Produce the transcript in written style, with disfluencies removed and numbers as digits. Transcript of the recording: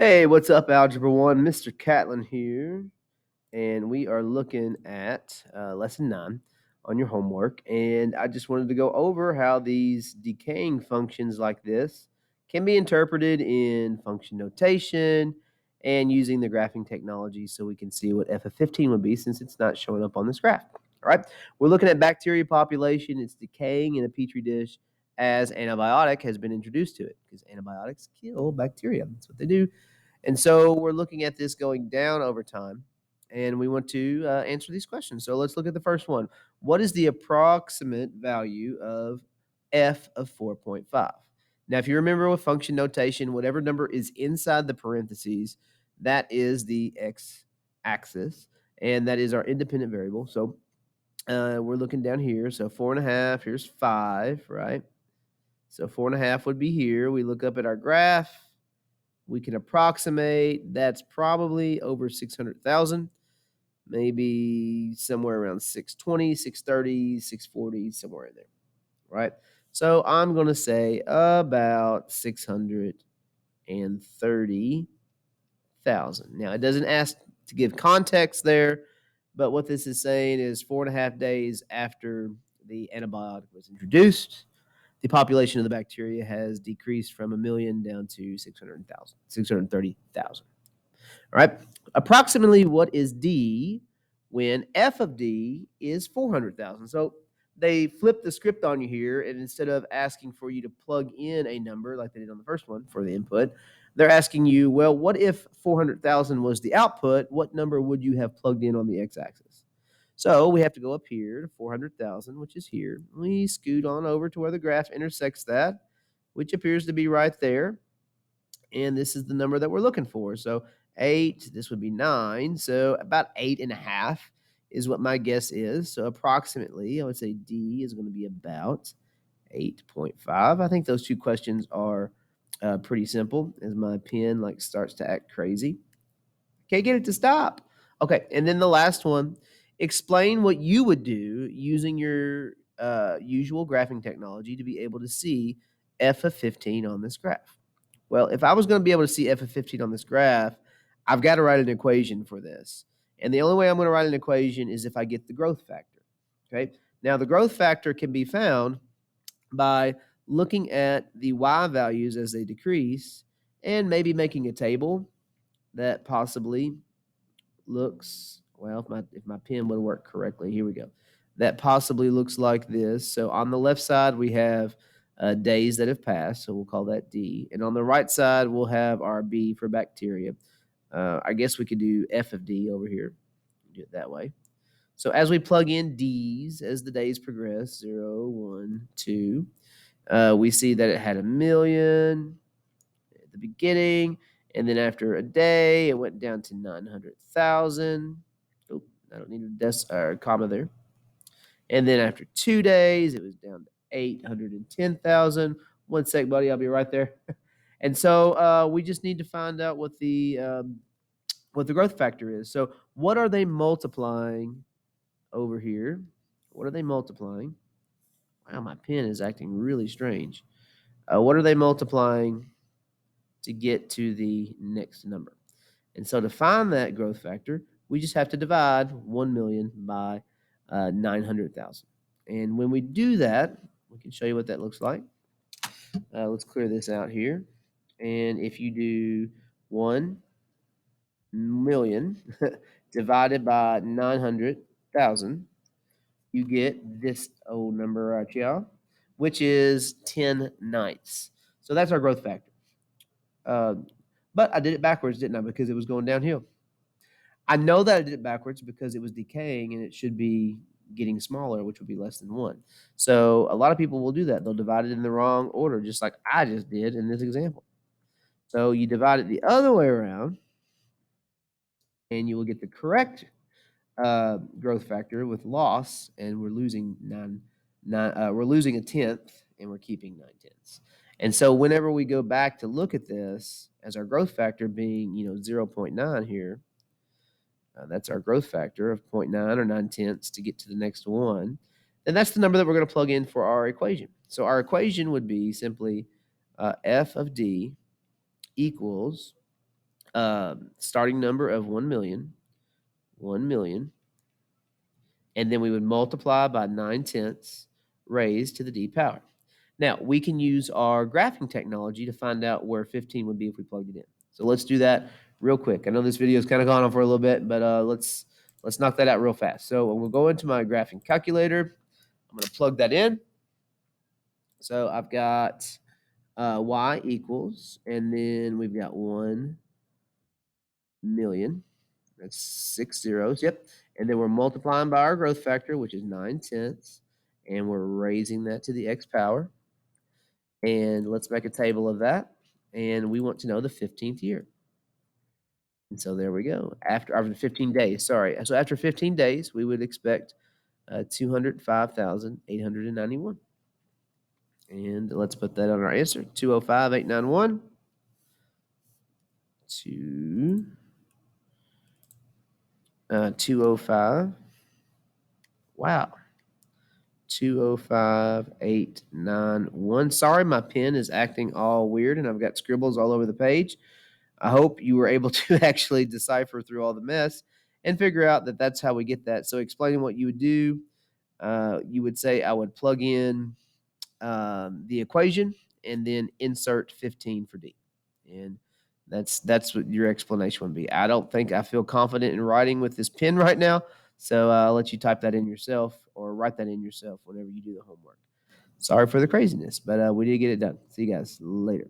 Hey, what's up, Algebra 1? Mr. Catlin here, and we are looking at Lesson 9 on your homework. And I just wanted to go over how these decaying functions like this can be interpreted in function notation and using the graphing technology so we can see what f of 15 would be since it's not showing up on this graph. All right, we're looking at bacteria population. It's decaying in a petri dish as antibiotic has been introduced to it because antibiotics kill bacteria. That's what they do. And so we're looking at this going down over time, and we want to answer these questions. So let's look at the first one. What is the approximate value of f of 4.5? Now, if you remember with function notation, whatever number is inside the parentheses, that is the x-axis, and that is our independent variable. So we're looking down here. So 4.5, here's 5, right? So 4.5 would be here. We look up at our graph. We can approximate that's probably over 600,000, maybe somewhere around 620, 630, 640, somewhere in there, right? So I'm going to say about 630,000. Now, it doesn't ask to give context there, but what this is saying is 4.5 days after the antibiotic was introduced, the population of the bacteria has decreased from 1 million down to 600,000, 630,000. All right. Approximately what is D when f of D is 400,000? So they flip the script on you here, and instead of asking for you to plug in a number like they did on the first one for the input, they're asking you, well, what if 400,000 was the output? What number would you have plugged in on the x-axis? So we have to go up here to 400,000, which is here. We scoot on over to where the graph intersects that, which appears to be right there. And this is the number that we're looking for. So 8, this would be 9. So about 8.5 is what my guess is. So approximately, I would say D is going to be about 8.5. I think those two questions are pretty simple as my pen starts to act crazy. Can't get it to stop. Okay, and then the last one, explain what you would do using your usual graphing technology to be able to see f of 15 on this graph. Well, if I was going to be able to see f of 15 on this graph, I've got to write an equation for this. And the only way I'm going to write an equation is if I get the growth factor. Okay. Now, the growth factor can be found by looking at the y values as they decrease and maybe making a table that possibly looks, well, if my pen would work correctly, here we go. That possibly looks like this. So on the left side, we have days that have passed, so we'll call that D. And on the right side, we'll have our B for bacteria. I guess we could do F of D over here. Do it that way. So as we plug in D's as the days progress, 0, 1, 2, we see that it had 1 million at the beginning. And then after a day, it went down to 900,000. Oh, I don't need a comma there. And then after 2 days, it was down to 810,000. One sec, buddy. I'll be right there. And so we just need to find out what the growth factor is. So what are they multiplying over here? What are they multiplying? Wow, my pen is acting really strange. What are they multiplying to get to the next number? And so to find that growth factor, we just have to divide 1 million by 900,000. And when we do that, we can show you what that looks like. Let's clear this out here. And if you do 1 million divided by 900,000, you get this old number right here, which is 10/9. So that's our growth factor. But I did it backwards, didn't I? Because it was going downhill. I know that I did it backwards because it was decaying and it should be getting smaller, which would be less than 1. So a lot of people will do that. They'll divide it in the wrong order, just like I just did in this example. So you divide it the other way around, and you will get the correct growth factor with loss, and we're losing we're losing a tenth, and we're keeping 9/10. And so whenever we go back to look at this as our growth factor being 0.9 here, that's our growth factor of 0.9 or 9/10 to get to the next one, then that's the number that we're going to plug in for our equation. So our equation would be simply f of D equals starting number of 1 million, and then we would multiply by 9/10 raised to the d power. Now, we can use our graphing technology to find out where 15 would be if we plugged it in. So let's do that real quick. I know this video has kind of gone on for a little bit, but let's knock that out real fast. So we'll go into my graphing calculator. I'm going to plug that in. So I've got y equals, and then we've got 1 million. That's 6 zeros. Yep. And then we're multiplying by our growth factor, which is 9/10, and we're raising that to the x power. And let's make a table of that. And we want to know the 15th year. And so there we go. After 15 days, sorry. So after 15 days, we would expect 205,891. And let's put that on our answer. 205,891. 205. Wow. 205,891. Sorry, my pen is acting all weird and I've got scribbles all over the page. I hope you were able to actually decipher through all the mess and figure out that that's how we get that. So explaining what you would do, you would say I would plug in the equation and then insert 15 for D. And that's what your explanation would be. I don't think I feel confident in writing with this pen right now, so I'll let you type that in yourself or write that in yourself whenever you do the homework. Sorry for the craziness, but we did get it done. See you guys later.